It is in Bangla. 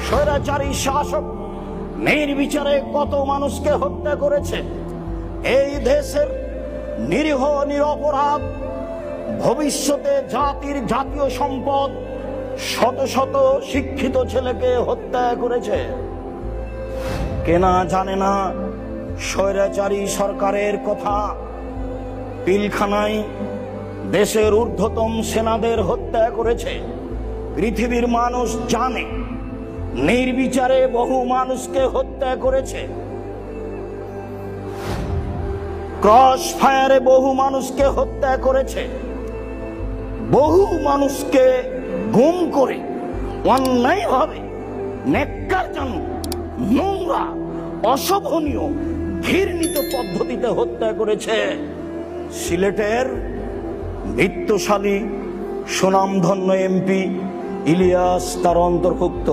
স্বৈরাচারী শাসক নির্বিচারে কত মানুষকে হত্যা করেছে। এই দেশের নিরীহ নিরপরাধ ভবিষ্যতে জাতির জাতীয় সম্পদ শত শত শিক্ষিত ছেলেকে হত্যা করেছে। কেনা জানে না স্বৈরাচারী সরকারের কথা। পিলখানায় দেশের ঊর্ধ্বতম সেনাদের হত্যা করেছে। পৃথিবীর মানুষ জানে নির্বিচারে বহু মানুষকে হত্যা করেছে। ক্রস ফায়ারে বহু মানুষকে হত্যা করেছে। বহু মানুষকে গুম করে অন্যায়ভাবে ন্যাক্কারজনক, নোংরা, অশোভনীয়, ঘৃণিত পদ্ধতিতে হত্যা করেছে। সিলেটের বিত্তশালী সুনামধন্য এমপি ইলিয়াস তার অন্তর্ভুক্ত।